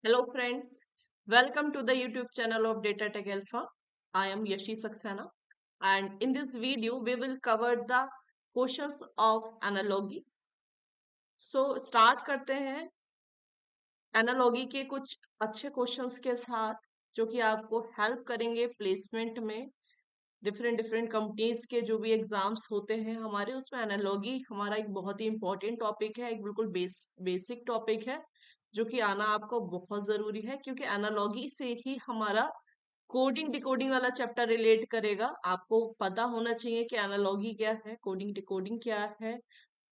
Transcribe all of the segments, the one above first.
Hello friends, welcome to the YouTube channel of Data Tech Alpha. I am Yashi Saxena and in this video we will cover the questions of analogy. So start करते हैं analogy के कुछ अच्छे questions के साथ जो कि आपको हेल्प करेंगे प्लेसमेंट में। डिफरेंट डिफरेंट कंपनीज के जो भी एग्जाम्स होते हैं हमारे उसमें एनालॉगी हमारा एक बहुत ही इंपॉर्टेंट टॉपिक है, एक बिल्कुल बेसिक टॉपिक है जो कि आना आपको बहुत जरूरी है क्योंकि एनालॉगी से ही हमारा कोडिंग डिकोडिंग वाला चैप्टर रिलेट करेगा। आपको पता होना चाहिए कि एनालॉगी क्या है, कोडिंग डिकोडिंग क्या है,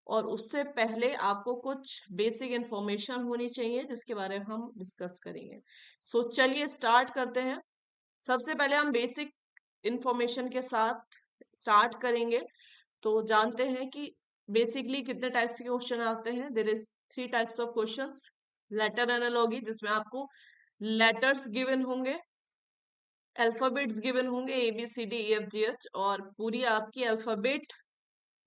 और उससे पहले आपको कुछ बेसिक इंफॉर्मेशन होनी चाहिए जिसके बारे में हम डिस्कस करेंगे। सो चलिए स्टार्ट करते हैं। सबसे पहले हम बेसिक इंफॉर्मेशन के साथ स्टार्ट करेंगे। तो जानते हैं कि बेसिकली कितने टाइप्स के क्वेश्चन आते हैं। There is three types of questions. Letter analogy जिसमें आपको लेटर्स गिवन होंगे, अल्फाबेट्स गिवन होंगे A B C D E F G H, और पूरी आपकी अल्फाबेट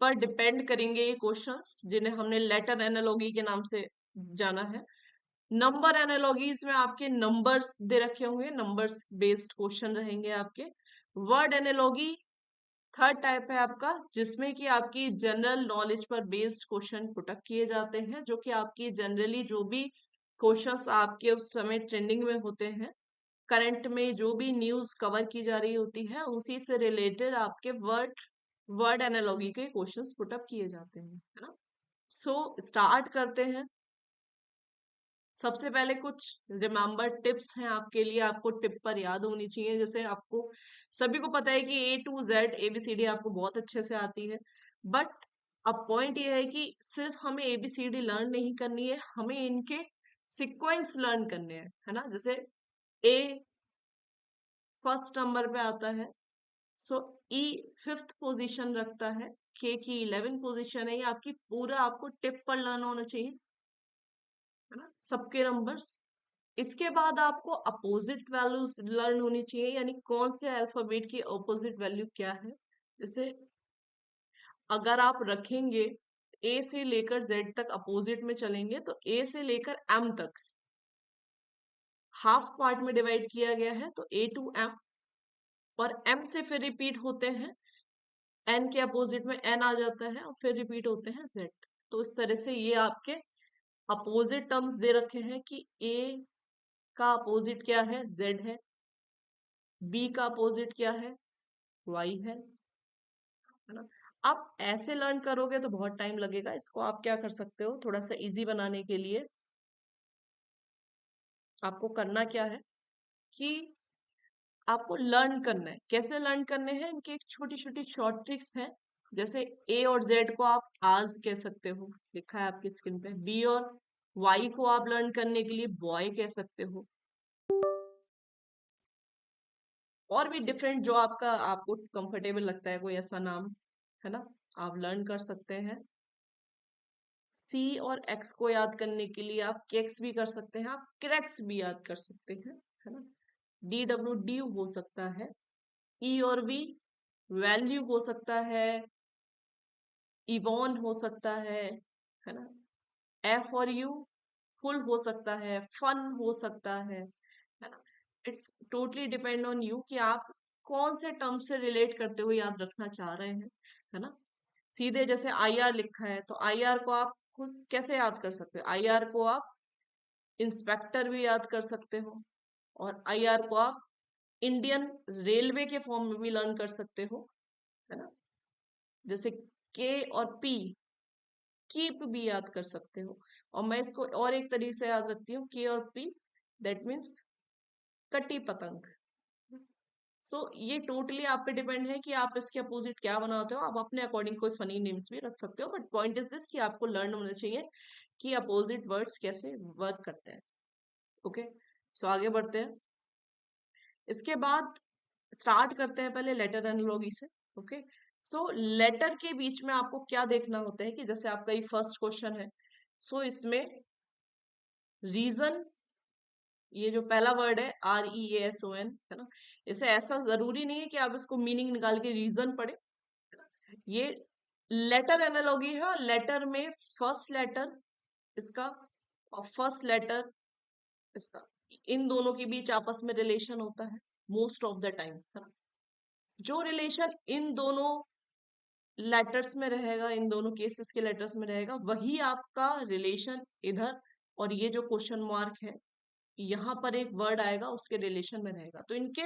पर डिपेंड करेंगे ये क्वेश्चंस जिन्हें हमने लेटर एनालॉगी के नाम से जाना है। नंबर एनालॉगीज में आपके नंबर्स दे रखे होंगे, नंबर्स बेस्ड क्वेश्चन रहेंगे आपके। वर्ड एनालॉगी थर्ड टाइप है आपका जिसमें कि आपकी जनरल नॉलेज पर बेस्ड क्वेश्चन पुटअप किए जाते हैं, जो कि आपकी जनरली जो भी क्वेश्चंस आपके उस समय ट्रेंडिंग में होते हैं, करंट में जो भी न्यूज कवर की जा रही होती है उसी से रिलेटेड आपके वर्ड वर्ड एनालॉगी के क्वेश्चंस पुटअप किए जाते हैं, है ना। सो स्टार्ट करते हैं। सबसे पहले कुछ रिमेम्बर टिप्स हैं आपके लिए, आपको टिप पर याद होनी चाहिए। जैसे आपको सभी को पता है कि A to Z ABCD आपको बहुत अच्छे से आती है, बट अब पॉइंट ये है कि सिर्फ हमें ABCD लर्न नहीं करनी है, हमें इनके सीक्वेंस लर्न करने हैं, है ना। जैसे ए फर्स्ट नंबर पे आता है, सो ई फिफ्थ पोजीशन रखता है, के की 11 पोजीशन है। ये आपकी पूरा आपको टिप पर लर्न होना चाहिए, है ना, सबके नंबर्स। इसके बाद आपको अपोजिट वैल्यूज लर्न होनी चाहिए, यानी कौन से अल्फाबेट की अपोजिट वैल्यू क्या है। जैसे अगर आप रखेंगे ए से लेकर जेड तक अपोजिट में चलेंगे तो ए से लेकर एम तक हाफ पार्ट में डिवाइड किया गया है, तो A to M, और एम से फिर रिपीट होते हैं, एन के अपोजिट में एन आ जाता है और फिर रिपीट होते हैं जेड। तो इस तरह से ये आपके अपोजिट टर्म्स दे रखे हैं कि ए का अपोजिट क्या है, जेड है, बी का अपोजिट क्या है, वाई है ना। आप ऐसे लर्न करोगे तो बहुत टाइम लगेगा। इसको आप क्या कर सकते हो, थोड़ा सा इजी बनाने के लिए आपको करना क्या है कि आपको लर्न करना है। कैसे लर्न करने हैं, इनकी एक छोटी छोटी शॉर्ट ट्रिक्स हैं। जैसे ए और जेड को आप आज कह सकते हो, लिखा है आपकी स्क्रीन पे। बी और वाई को आप लर्न करने के लिए बॉय कह सकते हो। और भी डिफरेंट जो आपको कंफर्टेबल लगता है कोई ऐसा नाम, है ना, आप लर्न कर सकते हैं। सी और एक्स को याद करने के लिए आप केक्स भी कर सकते हैं, आप क्रैक्स भी याद कर सकते हैं, है ना। DW हो सकता है, ई और वी वैल्यू हो सकता है, इवॉन हो सकता है ना। एफ और यू फुल हो सकता है, फन हो सकता है ना। It's totally depend on you कि आप कौन से टर्म से रिलेट करते हुए याद रखना चाह रहे हैं, है ना। सीधे जैसे IR लिखा है तो IR को आप खुद कैसे याद कर सकते हो, IR को आप इंस्पेक्टर भी याद कर सकते हो, और IR को आप इंडियन रेलवे के फॉर्म में भी लर्न कर सकते हो, है ना। जैसे के और पी, कीप भी याद कर सकते हो। और मैं इसको और एक तरीके से याद रखती हूँ, के और पी, दैट मीन्स कटी पतंग। सो ये टोटली आप पे डिपेंड है कि आप इसके अपोजिट क्या बनाते हो। आप अपने अकॉर्डिंग कोई फनी नेम्स भी रख सकते हो, बट पॉइंट इज दिस कि आपको लर्न होना चाहिए कि अपोजिट वर्ड्स कैसे वर्क करते हैं। ओके, सो आगे बढ़ते हैं। इसके बाद स्टार्ट करते हैं पहले लेटर एनालॉगी से। ओके, सो लेटर के बीच में आपको क्या देखना होता है कि जैसे आपका ये फर्स्ट क्वेश्चन है, सो इसमें रीजन, ये जो पहला वर्ड है REASON, है ना, इसे ऐसा जरूरी नहीं है कि आप इसको मीनिंग निकाल के रीजन पढ़े। ये लेटर एनालॉगी है और लेटर में फर्स्ट लेटर इसका, और फर्स्ट लेटर इसका, इन दोनों के बीच आपस में रिलेशन होता है मोस्ट ऑफ द टाइम, है ना। जो रिलेशन इन दोनों लेटर्स में रहेगा, इन दोनों केसेस के लेटर्स में रहेगा, वही आपका रिलेशन इधर, और ये जो क्वेश्चन मार्क है यहाँ पर एक वर्ड आएगा उसके रिलेशन में रहेगा, तो इनके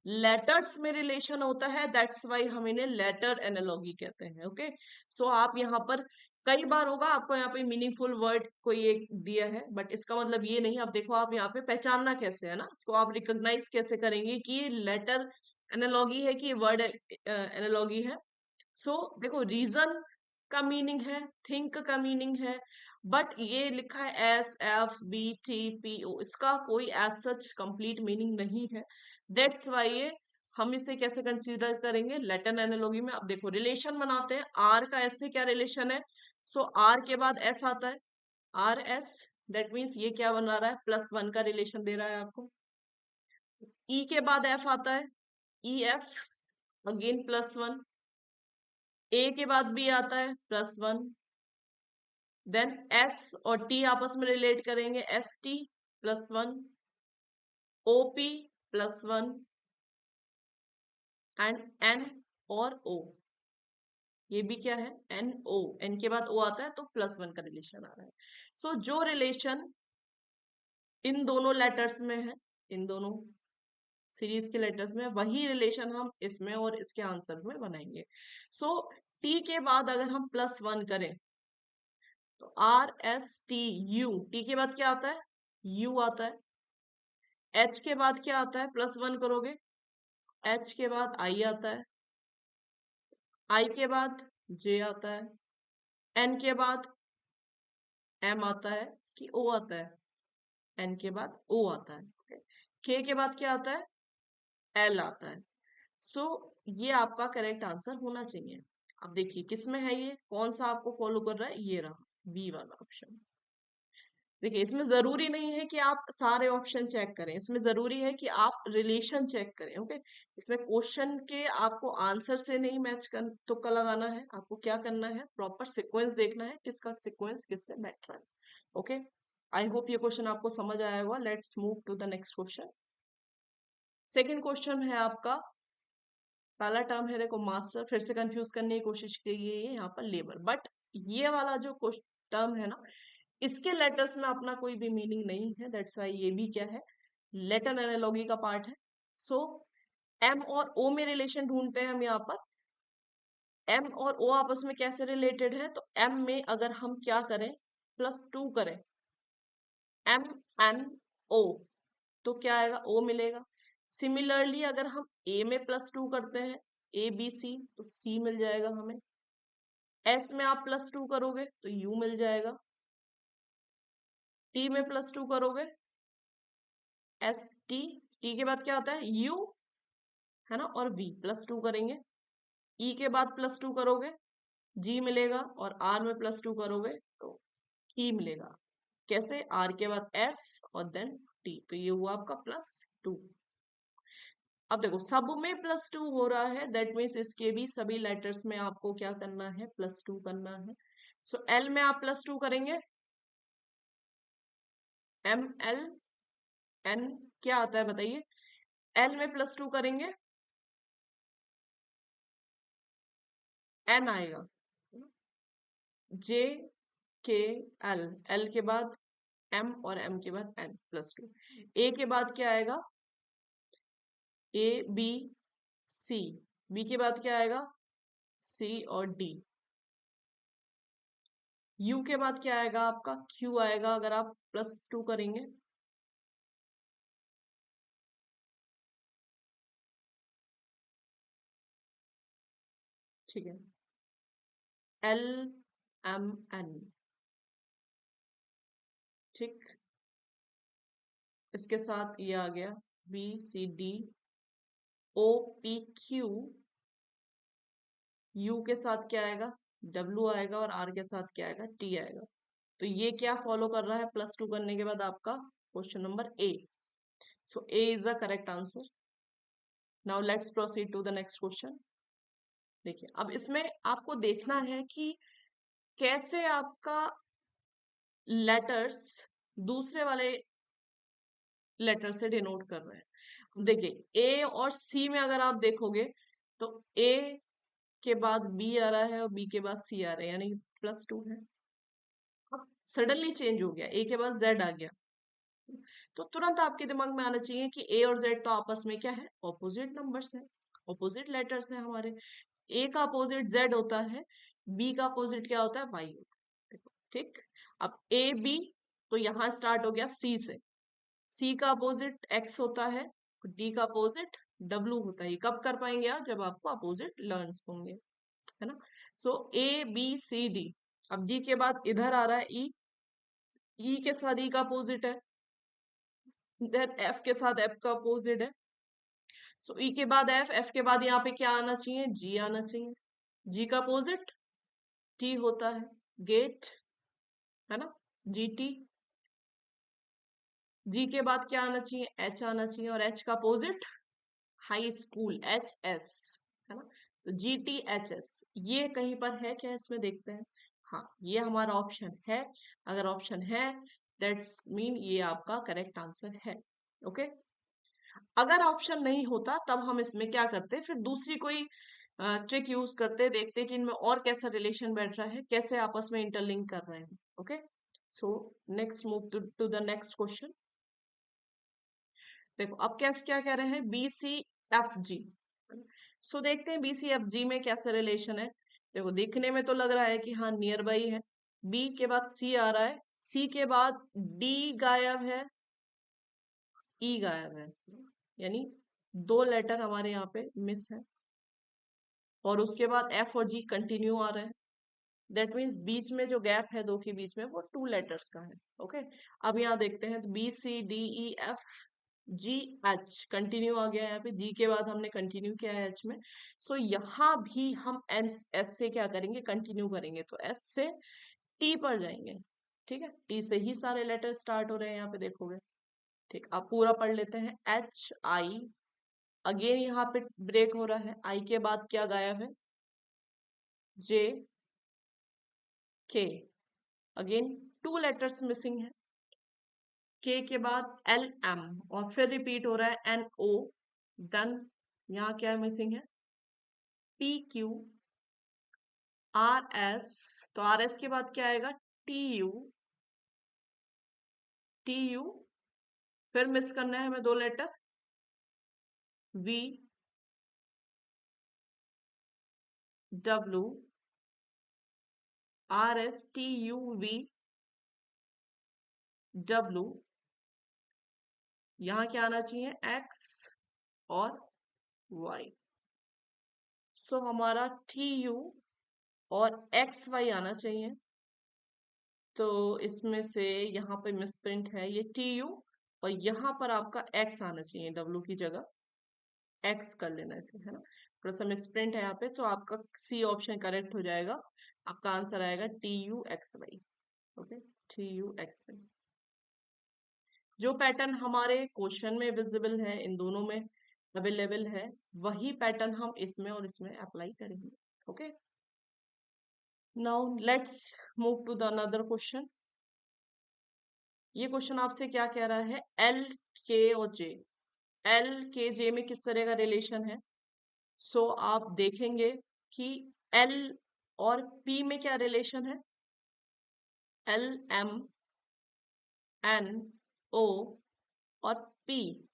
लेटर्स में रिलेशन होता है, दैट्स वाई हम इन्हें लेटर एनालॉगी कहते हैं। ओके, सो आप यहाँ पर कई बार होगा आपको यहाँ पे मीनिंगफुल वर्ड कोई एक दिया है, बट इसका मतलब ये नहीं, आप देखो आप यहाँ पे पहचानना कैसे है ना, इसको आप रिकॉग्नाइज कैसे करेंगे कि ये लेटर एनालॉगी है कि वर्ड एनालॉगी है। सो देखो, रीजन का मीनिंग है, थिंक का मीनिंग है, बट ये लिखा है SFBTPO, इसका कोई एज सच कंप्लीट मीनिंग नहीं है। दैट्स वाई ये हम इसे कैसे कंसीडर करेंगे लेटर एनालॉगी में। अब देखो रिलेशन बनाते हैं, आर का एस से क्या रिलेशन है, सो आर के बाद एस आता है, RS, दैट मीन्स ये क्या बना रहा है, +1 का रिलेशन दे रहा है आपको। ई के बाद एफ आता है, EF, अगेन +1। ए के बाद बी आता है +1, देन एस और टी आपस में रिलेट करेंगे, ST +1, OP +1, एंड N और O, ये भी क्या है, NO, N के बाद O आता है तो +1 का रिलेशन आ रहा है। सो जो रिलेशन इन दोनों लेटर्स में है, इन दोनों सीरीज के लेटर्स में, वही रिलेशन हम इसमें और इसके आंसर में बनाएंगे। सो टी के बाद अगर हम +1 करें तो RSTU, टी के बाद क्या आता है, U आता है। H के बाद क्या आता है, +1 करोगे, H के बाद I आता है, I के बाद J आता है, N के बाद M आता है कि O आता है, N के बाद O आता है, K के बाद क्या आता है, L आता है। सो ये आपका करेक्ट आंसर होना चाहिए। अब देखिए किसमें है, ये कौन सा आपको फॉलो कर रहा है, ये रहा बी वाला ऑप्शन। देखिए इसमें जरूरी नहीं है कि आप सारे ऑप्शन चेक करें, इसमें जरूरी है कि आप रिलेशन चेक करें। ओके, इसमें क्वेश्चन के आपको आंसर से नहीं मैच कर तुक्का लगाना है, आपको क्या करना है, प्रॉपर सीक्वेंस देखना है, किसका सीक्वेंस किससे मैच रहा है। ओके, आई होप ये क्वेश्चन आपको समझ आया होगा। Let's move to the next question. Second question है आपका, पहला टर्म है देखो मास्टर, फिर से कंफ्यूज करने की कोशिश की गई है यहाँ पर लेबर, बट ये वाला जो टर्म है ना, इसके लेटर्स में अपना कोई भी मीनिंग नहीं है, दैट्स वाई ये भी क्या है, लेटर एनालॉगी का पार्ट है। सो एम और ओ में रिलेशन ढूंढते हैं हम यहाँ पर। एम और ओ आपस में कैसे रिलेटेड है, तो एम में अगर हम क्या करें, +2 करें, MNO, तो क्या आएगा, O मिलेगा। सिमिलरली अगर हम A में +2 करते हैं, ABC, तो C मिल जाएगा हमें। S में आप +2 करोगे तो U मिल जाएगा। T में +2 करोगे, ST, T के बाद क्या आता है, U, है ना, और V, +2 करेंगे। E के बाद +2 करोगे, G मिलेगा, और R में +2 करोगे तो E मिलेगा। कैसे, R के बाद S और देन T, तो ये हुआ आपका +2। अब देखो सब में +2 हो रहा है, दैट मीन्स इसके भी सभी लेटर्स में आपको क्या करना है, +2 करना है। सो L में आप +2 करेंगे, MLN क्या आता है बताइए, L में +2 करेंगे, N आएगा, JKL, L के बाद M और M के बाद N, +2। A के बाद क्या आएगा, ABC, B के बाद क्या आएगा, C और D, U के बाद क्या आएगा आपका, Q आएगा अगर आप +2 करेंगे। ठीक है, LMN, ठीक, इसके साथ ये आ गया BCDOPQ, U के साथ क्या आएगा, W आएगा, और R के साथ क्या आएगा, T आएगा। तो ये क्या फॉलो कर रहा है, +2 करने के बाद आपका question number A। So A is the correct answer. Now let's proceed to the next question. देखिए अब इसमें आपको देखना है कि कैसे आपका लेटर्स दूसरे वाले लेटर से डिनोट कर रहे हैं। देखिए ए और सी में अगर आप देखोगे तो ए के बाद बी आ रहा है और बी के बाद सी आ रहा है, यानी +2 है। अब सडनली चेंज हो गया, ए के बाद जेड आ गया, तो तुरंत आपके दिमाग में आना चाहिए कि ए और जेड तो आपस में क्या है, ऑपोजिट नंबर्स है, ऑपोजिट लेटर्स है हमारे। ए का अपोजिट जेड होता है, बी का अपोजिट क्या होता है, वाई होता है। देखो ठीक, अब ए बी, तो यहाँ स्टार्ट हो गया सी से, सी का अपोजिट एक्स होता है, डी का अपोजिट डब्लू होता है। ये कब कर पाएंगे आप, जब आपको अपोजिट लर्न्स होंगे, है ना। सो ए बी सी डी, अब डी के बाद इधर आ रहा है ई, ई के साथ ई का अपोजिट है, देन एफ के साथ एफ का अपोजिट है। सो ई के बाद एफ, एफ के बाद यहाँ पे क्या आना चाहिए, जी आना चाहिए, जी का अपोजिट टी होता है, गेट, है ना, जी टी। जी के बाद क्या आना चाहिए, एच आना चाहिए, और एच का opposite high school, H S, है ना। तो जी टी एच एस, ये कहीं पर है क्या, इसमें देखते हैं। हाँ, ये हमारा ऑप्शन है। अगर ऑप्शन है, दैट्स मीन ये आपका करेक्ट आंसर है। ओके, अगर ऑप्शन नहीं होता तब हम इसमें क्या करते, फिर दूसरी कोई ट्रिक यूज करते, देखते कि इनमें और कैसा रिलेशन बैठ रहा है, कैसे आपस में इंटरलिंक कर रहे हैं। Okay, so next move to the next question. देखो अब क्या क्या कह रहे हैं, बी सी एफ जी। सो देखते हैं बी सी एफ जी में कैसा रिलेशन है। देखो दिखने में तो लग रहा है कि हाँ नियर बाई है, बी के बाद सी आ रहा है, सी के बाद डी गायब है, ई गायब है, यानी दो लेटर हमारे यहाँ पे मिस है, और उसके बाद एफ और जी कंटिन्यू आ रहे हैं। दैट मीन्स बीच में जो गैप है दो के बीच में, वो 2 लेटर्स का है। ओके, अब यहाँ देखते हैं, B C D E F G H continue आ गया, यहाँ पे जी के बाद हमने कंटिन्यू किया है एच में। सो यहाँ भी हम एस एस से क्या करेंगे, कंटिन्यू करेंगे, तो एस से टी पर जाएंगे। ठीक है, टी से ही सारे लेटर स्टार्ट हो रहे हैं यहाँ पे देखोगे। ठीक, आप पूरा पढ़ लेते हैं, एच आई, अगेन यहाँ पे ब्रेक हो रहा है, आई के बाद क्या गायब है, जे के, अगेन 2 लेटर्स मिसिंग है, के के बाद एल एम, और फिर रिपीट हो रहा है एन ओ, देन यहाँ क्या मिसिंग है, पी क्यू आर एस, तो आर एस के बाद क्या आएगा, टी यू, टी यू, फिर मिस करना है हमें 2 letter, V W, R S T U V W, यहाँ क्या आना चाहिए, एक्स और वाई। सो हमारा टी यू और एक्स वाई आना चाहिए, तो इसमें से यहाँ पे मिसप्रिंट है, ये टी यू, और यहाँ पर आपका एक्स आना चाहिए, डब्ल्यू की जगह एक्स कर लेना इसे, है ना। थोड़ा सा मिसप्रिंट है यहाँ पे, तो आपका सी ऑप्शन करेक्ट हो जाएगा, आपका आंसर आएगा T U X Y. Okay, T U X Y, जो पैटर्न हमारे क्वेश्चन में विजिबल है, इन दोनों में अवेलेबल है, वही पैटर्न हम इसमें और इसमें अप्लाई करेंगे। Okay, now let's move to the another question. ये क्वेश्चन आपसे क्या कह रहा है, एल के और जे, एल के जे में किस तरह का रिलेशन है। सो आप देखेंगे कि एल और पी में क्या रिलेशन है, एल एम एन ओ और पी,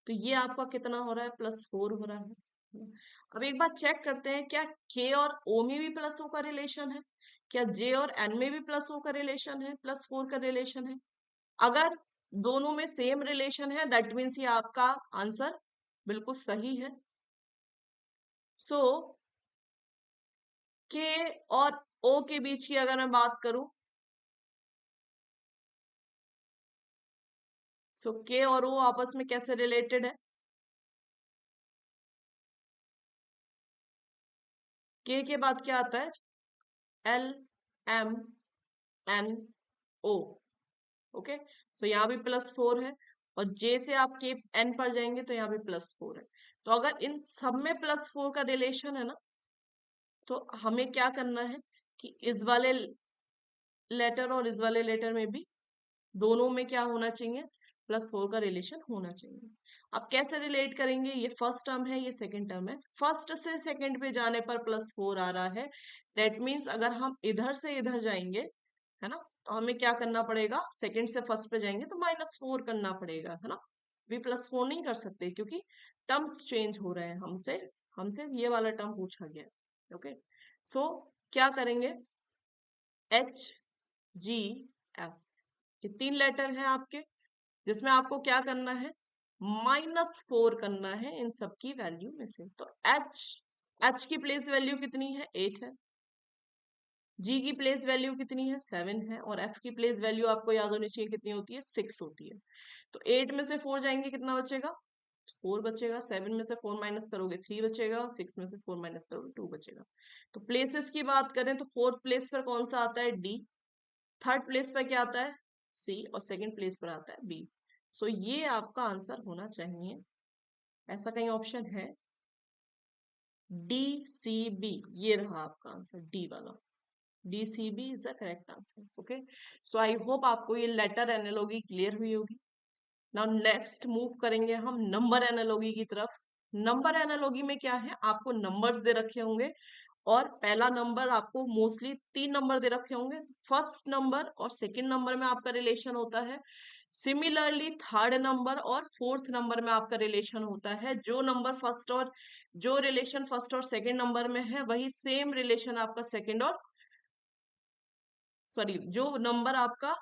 तो ये आपका कितना हो रहा है, +4 हो रहा है। अब एक बार चेक करते हैं, क्या के और ओ में भी +O का रिलेशन है, क्या जे और एन में भी +O का रिलेशन है, +4 का रिलेशन है। अगर दोनों में सेम रिलेशन है, दैट मीन्स ये आपका आंसर बिल्कुल सही है। सो के और ओ के बीच की अगर मैं बात करूं, सो के और ओ आपस में कैसे रिलेटेड है, के बाद क्या आता है, L M N O. Okay, so यहाँ भी +4 है, और जे से आप के एन पर जाएंगे तो यहाँ भी +4 है। तो अगर इन सब में +4 का रिलेशन है ना, तो हमें क्या करना है कि इस वाले लेटर और इस वाले लेटर में भी दोनों में क्या होना चाहिए, +4 का रिलेशन होना चाहिए। अब कैसे रिलेट करेंगे, ये फर्स्ट टर्म है, ये सेकंड टर्म है, फर्स्ट से सेकंड पे जाने पर +4 आ रहा है। दैट मीन्स अगर हम इधर से इधर जाएंगे, है ना, तो हमें क्या करना पड़ेगा, सेकंड से फर्स्ट पे जाएंगे तो -4 करना पड़ेगा, है ना। भी +4 नहीं कर सकते क्योंकि टर्म्स चेंज हो रहे हैं, हमसे हमसे ये वाला टर्म पूछा गया है। ओके, सो क्या करेंगे, HGF, ये 3 लेटर है आपके, जिसमें आपको क्या करना है, -4 करना है इन सब की वैल्यू में से। तो H की प्लेस वैल्यू कितनी है, 8 है, G की प्लेस वैल्यू कितनी है, 7 है, और F की प्लेस वैल्यू आपको याद होनी चाहिए कितनी होती है, 6 होती है। तो 8 में से 4 जाएंगे, कितना बचेगा, 4 बचेगा। 7 में से 4 माइनस करोगे 3 बचेगा, 6 में से 4 माइनस करोगे 2 बचेगा। तो प्लेसेस की बात करें तो फोर्थ प्लेस पर कौन सा आता है, D, थर्ड प्लेस पर क्या आता है, C, और सेकंड प्लेस पर आता है B। सो ये आपका आंसर होना चाहिए। ऐसा कहीं ऑप्शन है, DCB, ये रहा आपका आंसर, डी वाला, DCB is the correct answer. Okay, so I hope आपको ये लेटर एनालॉजी क्लियर हुई होगी। नाउ नेक्स्ट मूव करेंगे हम नंबर एनालॉजी की तरफ। नंबर एनालॉजी में क्या है, आपको नंबर्स दे रखे होंगे, और पहला नंबर आपको मोस्टली 3 नंबर दे रखे होंगे, फर्स्ट नंबर और सेकंड नंबर में आपका रिलेशन होता है। सिमिलरली थर्ड नंबर और फोर्थ नंबर में आपका रिलेशन होता है। जो रिलेशन फर्स्ट और सेकंड नंबर में है वही सेम रिलेशन आपका सेकंड और सॉरी, जो नंबर आपका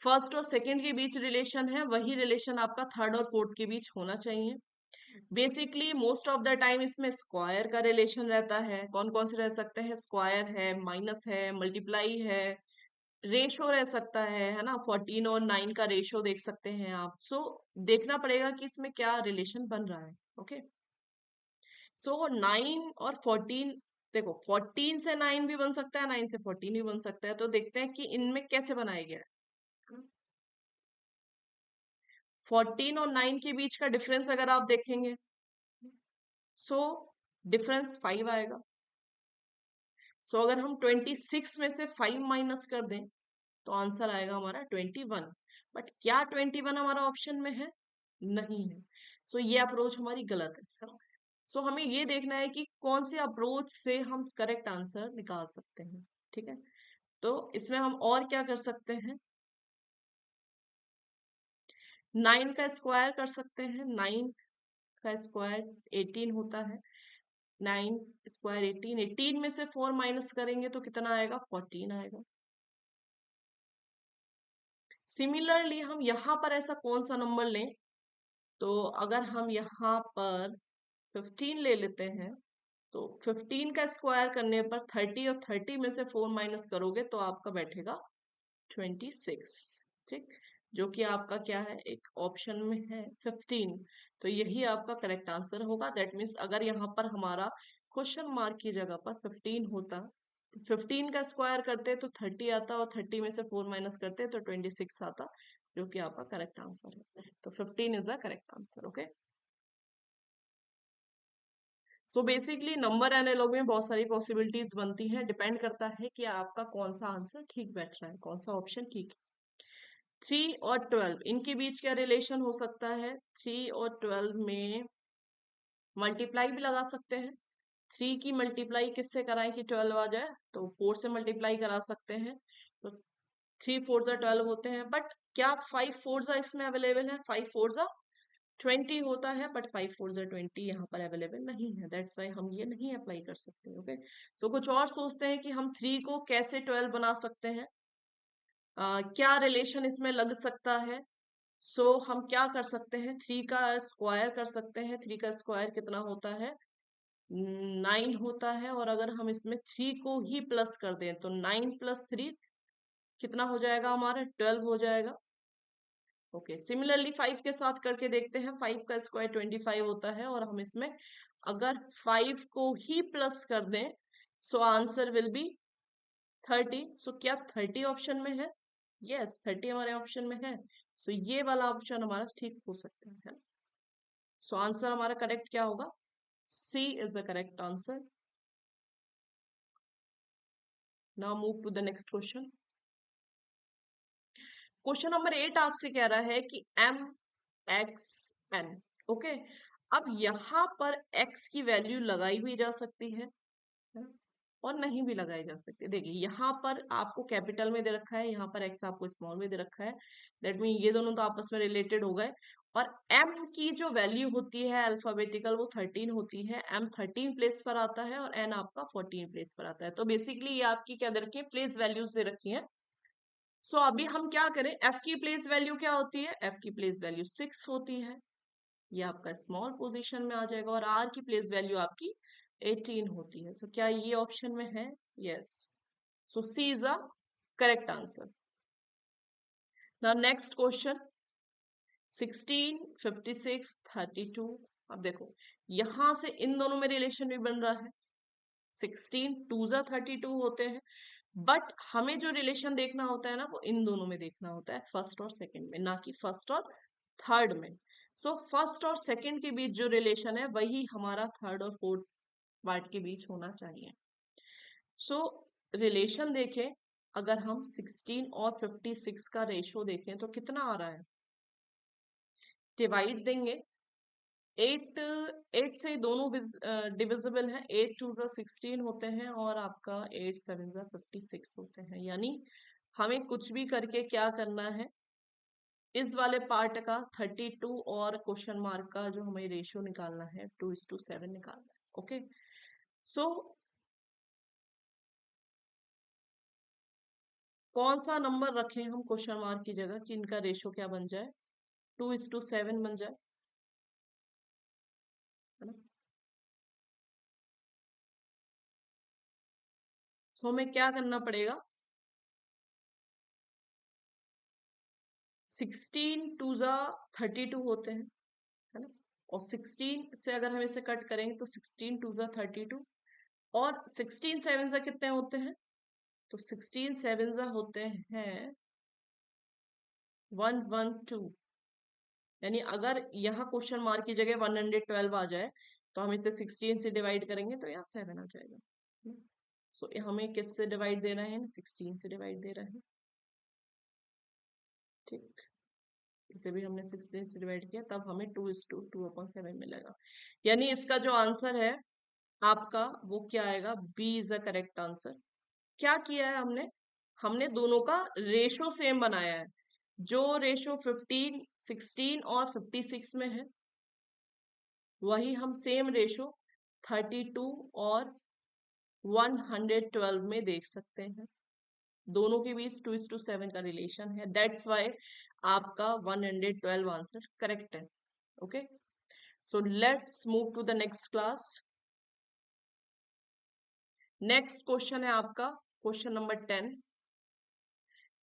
फर्स्ट और सेकंड के बीच रिलेशन है वही रिलेशन आपका थर्ड और फोर्थ के बीच होना चाहिए। Basically most of the time इसमें स्क्वायर का रिलेशन रहता है। कौन कौन से रह सकते हैं, स्क्वायर है, माइनस है, मल्टीप्लाई है, रेशो रह सकता है ना, 14 और 9 का रेशो देख सकते हैं आप। सो देखना पड़ेगा कि इसमें क्या रिलेशन बन रहा है। ओके, सो 9 और 14, देखो 14 से 9 भी बन सकता है, 9 से 14 भी बन सकता है, तो देखते हैं कि इनमें कैसे बनाया गया है। 14 और 9 के बीच का डिफरेंस अगर आप देखेंगे, सो डिफरेंस 5 आएगा। सो अगर हम 26 में से 5 माइनस कर दें तो आंसर आएगा हमारा 21। बट क्या 21 हमारा ऑप्शन में है, नहीं है। सो ये अप्रोच हमारी गलत है ना। सो हमें ये देखना है कि कौन से अप्रोच से हम करेक्ट आंसर निकाल सकते हैं। ठीक है, तो इसमें हम और क्या कर सकते हैं, 9 का स्क्वायर कर सकते हैं। 9 का स्क्वायर 18 होता है। 9 स्क्वायर 18, 18 में से 4 माइनस करेंगे तो कितना आएगा, 14 आएगा। सिमिलरली हम यहाँ पर ऐसा कौन सा नंबर लें, तो अगर हम यहाँ पर 15 ले लेते हैं, तो 15 का स्क्वायर करने पर 30, और 30 में से 4 माइनस करोगे तो आपका बैठेगा 26। ठीक, जो कि आपका क्या है, एक ऑप्शन में है 15। तो यही आपका करेक्ट आंसर होगा। दैट मीन्स अगर यहाँ पर हमारा क्वेश्चन मार्क की जगह पर 15 होता, तो 15 का स्क्वायर करते तो 30 आता, और 30 में से 4 माइनस करते तो 26 आता, जो कि आपका करेक्ट आंसर है। तो 15 is the correct answer. Okay, so basically number analogue में बहुत सारी पॉसिबिलिटीज बनती हैं, डिपेंड करता है कि आपका कौन सा आंसर ठीक बैठ रहा है, कौन सा ऑप्शन ठीक है। 3 और 12 इनके बीच क्या रिलेशन हो सकता है, 3 और 12 में मल्टीप्लाई भी लगा सकते हैं। 3 की मल्टीप्लाई किससे कराएं कि 12 आ जाए, तो 4 से मल्टीप्लाई करा सकते हैं। तो 3 4 जा 12 होते हैं, बट क्या 5 4 जा इसमें अवेलेबल है, 5 4 जा 20 होता है, बट 5 4 जा 20 यहाँ पर अवेलेबल नहीं है। दैट्स वाई हम ये नहीं अप्लाई कर सकते। ओके, सो कुछ और सोचते हैं कि हम 3 को कैसे 12 बना सकते हैं, क्या रिलेशन इसमें लग सकता है। सो हम क्या कर सकते हैं, 3 का स्क्वायर कर सकते हैं। 3 का स्क्वायर कितना होता है, 9 होता है, और अगर हम इसमें 3 को ही प्लस कर दें तो 9 + 3 कितना हो जाएगा हमारा, 12 हो जाएगा। ओके, सिमिलरली 5 के साथ करके देखते हैं। 5 का स्क्वायर 25 होता है, और हम इसमें अगर 5 को ही प्लस कर दें, सो आंसर विल बी 30। सो क्या 30 ऑप्शन में है, यस 30 हमारे ऑप्शन में है। सो ये वाला ऑप्शन हमारा ठीक हो सकता है। सो आंसर हमारा करेक्ट क्या होगा, C is the correct answer. Now move to the next question. Question number 8 आपसे कह रहा है कि MXN, ओके। अब यहाँ पर x की वैल्यू लगाई भी जा सकती है ना? और नहीं भी लगाई जा सकती। देखिए यहाँ पर आपको कैपिटल में दे रखा है, यहाँ पर x आपको स्मॉल में दे रखा है। दैट मीन ये दोनों तो आपस में रिलेटेड हो गए। और m की जो वैल्यू होती है अल्फाबेटिकल वो 13 होती है। m 13 प्लेस पर आता है और n आपका 14 प्लेस पर आता है। तो बेसिकली ये आपकी क्या दे रखी है, प्लेस वैल्यूज दे रखी है। सो अभी हम क्या करें, f की प्लेस वैल्यू क्या होती है, f की प्लेस वैल्यू 6 होती है। ये आपका स्मॉल पोजीशन में आ जाएगा। और r की प्लेस वैल्यू आपकी 18 होती है। सो क्या ये ऑप्शन में है? Yes. So C is a correct answer. Now next question 16, 56, 32। अब देखो यहां से इन दोनों में रिलेशन भी बन रहा है। 16 टू जा 32 होते हैं। बट हमें जो रिलेशन देखना होता है ना, वो इन दोनों में देखना होता है, फर्स्ट और सेकंड में, ना कि फर्स्ट और थर्ड में। सो फर्स्ट और सेकंड के बीच जो रिलेशन है वही हमारा थर्ड और फोर्थ पार्ट के बीच होना चाहिए। सो रिलेशन देखें, अगर हम 16 और 56 का रेशो देखें तो कितना आ रहा है, डिवाइड देंगे। 8 8 से दोनों डिविजिबल है। 8 टू जा 16 होते हैं और आपका 8 7 जा 56 होते हैं। यानी हमें कुछ भी करके क्या करना है, इस वाले पार्ट का 32 और क्वेश्चन मार्क का जो हमें रेशियो निकालना है 2:7 निकालना है। ओके। सो कौन सा नंबर रखें हम क्वेश्चन मार्क की जगह कि इनका रेशियो क्या बन जाए, 2:7 बन जाए, है ना। सो हमें क्या करना पड़ेगा, 16 टू जा 32 होते हैं, है ना। और 16 से अगर हम इसे कट करेंगे तो 16 टू जा 32 और 16 7 जा कितने होते हैं, तो 16 7 जा होते हैं 112। यानी अगर यहाँ क्वेश्चन मार्क की जगह 112 आ जाए तो हम इसे 16 से डिवाइड करेंगे तो यहाँ 7 आ जाएगा। सो हमें किससे डिवाइड दे रहे हैं, 16 से डिवाइड दे रहे हैं। ठीक, इसे भी हमने 16 से डिवाइड किया, तब हमें 2:2/7 मिलेगा। यानी इसका जो आंसर है आपका वो क्या आएगा, B is the correct answer. क्या किया है हमने, हमने दोनों का रेशो सेम बनाया है। जो रेशो 15 16 और 56 में है वही हम सेम रेशो 32 और 112 में देख सकते हैं। दोनों के बीच 2:7 का रिलेशन है। दैट्स वाई आपका 112 आंसर करेक्ट है। Okay, so let's move to the next class. Next question है आपका क्वेश्चन नंबर 10,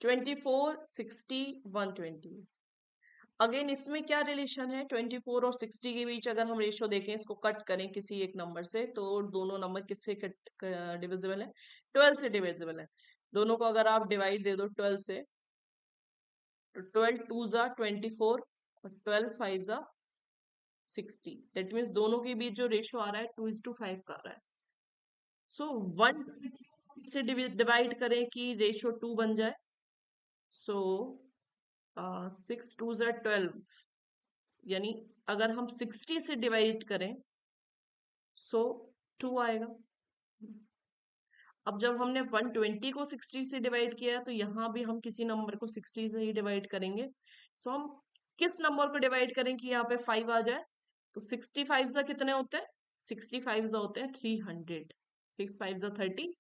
24, 60, 120। अगेन इसमें क्या रिलेशन है, 24 और 60 के बीच अगर हम रेशियो देखें, इसको कट करें किसी एक नंबर से, तो दोनों नंबर किससे डिविजिबल है, 12 से डिविजिबल है। दोनों को अगर आप डिवाइड दे दो 12 से, तो 12 टू जा 24 और 12 5 जा 60। दैट मीन्स दोनों के बीच जो रेशियो आ रहा है 2:5 का आ रहा है। सो 1 से डिवाइड करें कि रेशियो 2 बन जाए। सो 6 टू जा 12, यानी अगर हम 60 से डिवाइड करें सो 2 आएगा। अब जब हमने 120 को 60 से डिवाइड किया है तो यहाँ भी हम किसी नंबर को 60 से ही डिवाइड करेंगे। सो हम किस नंबर को डिवाइड करें कि यहाँ पे 5 आ जाए, तो 65 जा कितने होते हैं, 65 जा होते हैं 300। 6 5 जा 30,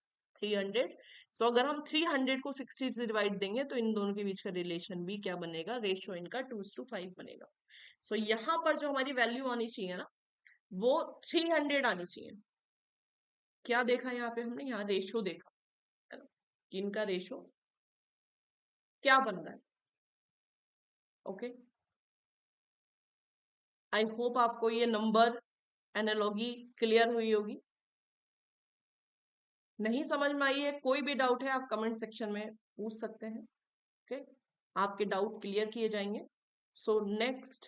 300। सो अगर हम 300 को 60 से डिवाइड देंगे तो इन दोनों के बीच का रिलेशन भी क्या बनेगा, रेशियो इनका 2:5 बनेगा। सो यहाँ पर जो हमारी वैल्यू आनी चाहिए ना, वो 300 आनी चाहिए। क्या देखा यहाँ पे हमने, यहाँ रेशो देखा है ना, कि इनका रेशो क्या बन रहा है। ओके, आई होप आपको ये नंबर एनालॉगी क्लियर हुई होगी। नहीं समझ में आई है, कोई भी डाउट है आप कमेंट सेक्शन में पूछ सकते हैं। ओके, आपके डाउट क्लियर किए जाएंगे। सो नेक्स्ट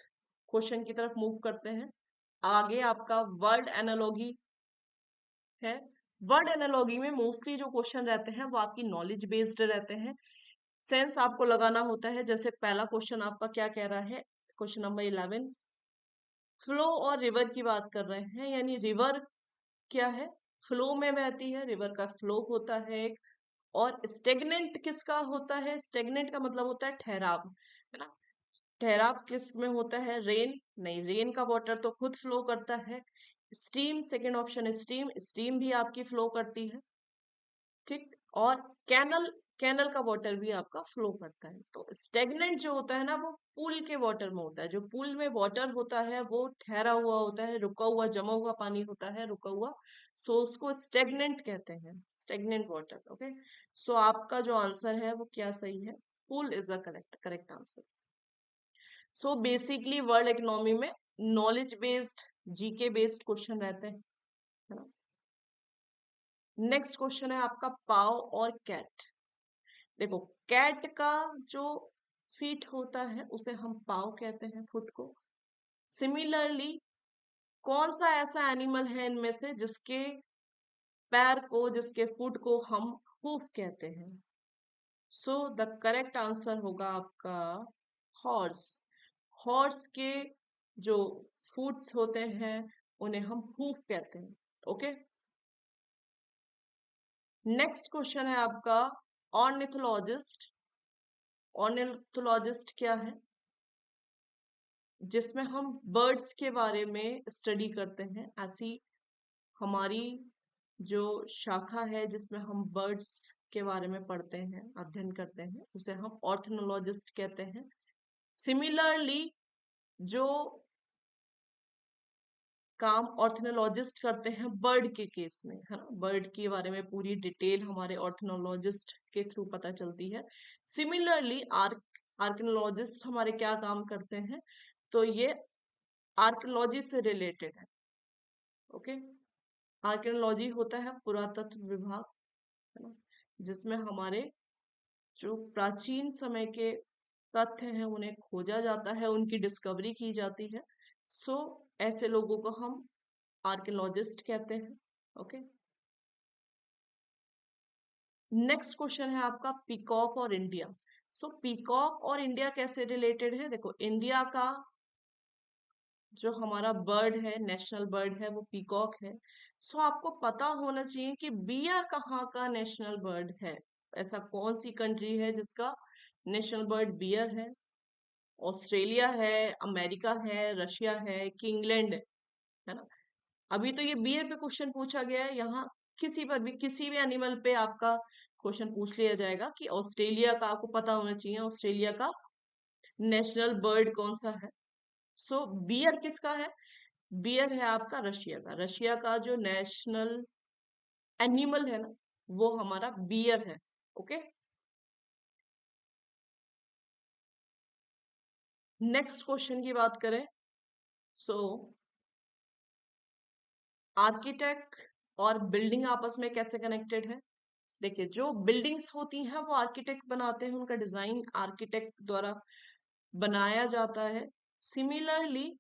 क्वेश्चन की तरफ मूव करते हैं। आगे आपका वर्ड एनालॉगी है। वर्ड एनालॉगी में मोस्टली जो क्वेश्चन रहते हैं वो आपकी नॉलेज बेस्ड रहते हैं। सेंस आपको लगाना होता है। जैसे पहला क्वेश्चन आपका क्या कह रहा है, क्वेश्चन नंबर 11, फ्लो और रिवर की बात कर रहे हैं, यानी रिवर क्या है, फ्लो में बहती है, रिवर का फ्लो होता है एक। और स्टेगनेंट किसका होता है, स्टेगनेंट का मतलब होता है ठहराव, है ना। ठहराव किस में होता है, रेन नहीं, रेन का वाटर तो खुद फ्लो करता है। Steam, second option steam, steam भी आपकी फ्लो करती है, ठीक। और कैनल, कैनल का वाटर भी आपका फ्लो करता है। तो स्टेगनेंट जो होता है ना, वो पूल के वाटर में होता है। जो पूल में वाटर होता है वो ठहरा हुआ होता है, रुका हुआ, जमा हुआ पानी होता है, रुका हुआ। सो उसको स्टेगनेंट कहते हैं, स्टेगनेंट वाटर। ओके, सो आपका जो आंसर है वो क्या सही है, pool is the correct correct answer. So basically world economy में knowledge based, GK based question रहते हैं, है ना। नेक्स्ट क्वेश्चन है आपका पाव और कैट। देखो, कैट का जो फीट होता है उसे हम पाव कहते हैं, फुट को। सिमिलरली कौन सा ऐसा एनिमल है इनमें से जिसके पैर को, जिसके फुट को हम हूफ कहते हैं। सो द करेक्ट आंसर होगा आपका हॉर्स। हॉर्स के जो फुट्स होते हैं उन्हें हम हूफ कहते हैं। ओके, नेक्स्ट क्वेश्चन है आपका ऑर्निथोलॉजिस्ट। ऑर्निथोलॉजिस्ट क्या है, जिसमें हम बर्ड्स के बारे में स्टडी करते हैं। ऐसी हमारी जो शाखा है जिसमें हम बर्ड्स के बारे में पढ़ते हैं, अध्ययन करते हैं, उसे हम ऑर्निथोलॉजिस्ट कहते हैं। सिमिलरली जो काम ऑर्निथोलॉजिस्ट करते हैं बर्ड के केस में, है ना, बर्ड के बारे में पूरी डिटेल हमारे ऑर्निथोलॉजिस्ट के थ्रू पता चलती है। सिमिलरली आर्कियोलॉजिस्ट हमारे क्या काम करते हैं, तो ये आर्कियोलॉजी से रिलेटेड है। ओके, आर्कियोलॉजी होता है पुरातत्व विभाग, है ना, जिसमें हमारे जो प्राचीन समय के तथ्य हैं उन्हें खोजा जाता है, उनकी डिस्कवरी की जाती है। सो ऐसे लोगों को हम आर्कियोलॉजिस्ट कहते हैं। ओके, नेक्स्ट क्वेश्चन है आपका पीकॉक और इंडिया। सो पीकॉक और इंडिया कैसे रिलेटेड है, देखो इंडिया का जो हमारा बर्ड है, नेशनल बर्ड है, वो पीकॉक है। सो आपको पता होना चाहिए कि बियर कहाँ का नेशनल बर्ड है। ऐसा कौन सी कंट्री है जिसका नेशनल बर्ड बियर है। ऑस्ट्रेलिया है, अमेरिका है, रशिया है कि इंग्लैंड है ना। अभी तो ये बियर पे क्वेश्चन पूछा गया है, यहाँ किसी पर भी, किसी भी एनिमल पे आपका क्वेश्चन पूछ लिया जाएगा कि ऑस्ट्रेलिया का, आपको पता होना चाहिए ऑस्ट्रेलिया का नेशनल बर्ड कौन सा है। सो बियर किसका है, बियर है आपका रशिया का। रशिया का जो नेशनल एनिमल है ना, वो हमारा बियर है। ओके, नेक्स्ट क्वेश्चन की बात करें, सो आर्किटेक्ट और बिल्डिंग आपस में कैसे कनेक्टेड है। देखिए, जो बिल्डिंग्स होती हैं वो आर्किटेक्ट बनाते हैं, उनका डिजाइन आर्किटेक्ट द्वारा बनाया जाता है। सिमिलरली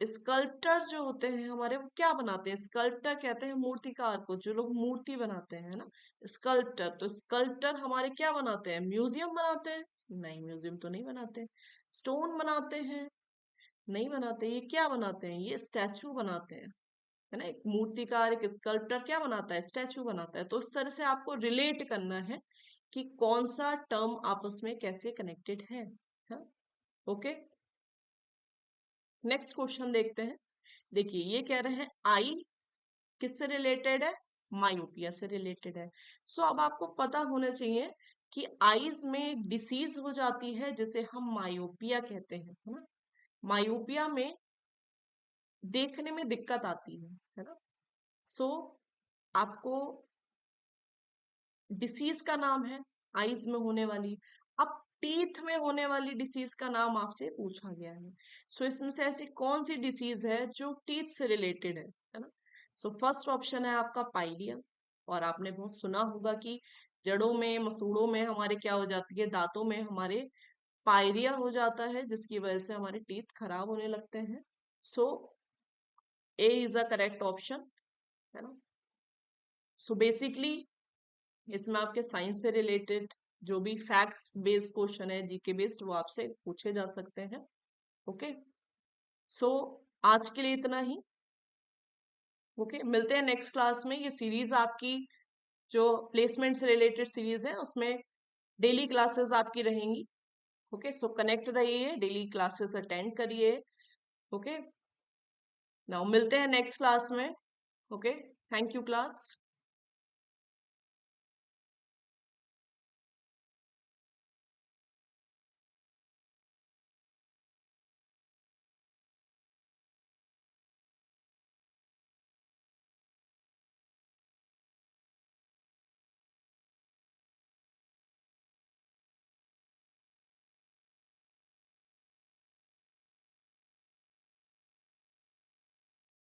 स्कल्पटर जो होते हैं हमारे, वो क्या बनाते हैं, स्कल्पटर कहते हैं मूर्तिकार को, जो लोग मूर्ति बनाते हैं ना, स्कल्पटर। तो स्कल्पटर हमारे क्या बनाते हैं, म्यूजियम बनाते हैं, नहीं म्यूजियम तो नहीं बनाते। स्टोन बनाते हैं, नहीं बनाते। ये क्या बनाते हैं, ये स्टैचू बनाते हैं, है ना। एक मूर्तिकार, एक स्कल्पटर क्या बनाता है, स्टैचू बनाता है। तो इस तरह से आपको रिलेट करना है कि कौन सा टर्म आपस में कैसे कनेक्टेड है। हाँ? ओके, नेक्स्ट क्वेश्चन देखते हैं। देखिए, ये कह रहे हैं आई किससे रिलेटेड है, मायोपिया से रिलेटेड है। सो अब आपको पता होना चाहिए कि आईज में एक डिसीज हो जाती है जिसे हम मायोपिया कहते हैं, है ना। मायोपिया में देखने में दिक्कत आती है ना। सो आपको डिसीज का नाम है आईज में होने वाली। अब टीथ में होने वाली डिसीज का नाम आपसे पूछा गया है। सो इसमें से ऐसी कौन सी डिसीज है जो टीथ से रिलेटेड है ना। सो फर्स्ट ऑप्शन है आपका पाइलिया। और आपने बहुत सुना होगा कि जड़ों में, मसूड़ों में हमारे क्या हो जाती है, दांतों में हमारे पायरिया हो जाता है, जिसकी वजह से हमारे टीथ खराब होने लगते हैं। सो ए इज अ करेक्ट ऑप्शन, है ना। सो बेसिकली इसमें आपके साइंस से रिलेटेड जो भी फैक्ट्स बेस्ड क्वेश्चन है, जीके बेस्ड, वो आपसे पूछे जा सकते हैं। ओके, सो आज के लिए इतना ही। ओके, मिलते हैं नेक्स्ट क्लास में। ये सीरीज आपकी जो प्लेसमेंट से रिलेटेड सीरीज है, उसमें डेली क्लासेस आपकी रहेंगी। ओके, सो कनेक्ट रहिए, डेली क्लासेस अटेंड करिए। ओके, नाउ मिलते हैं नेक्स्ट क्लास में। Okay, thank you class.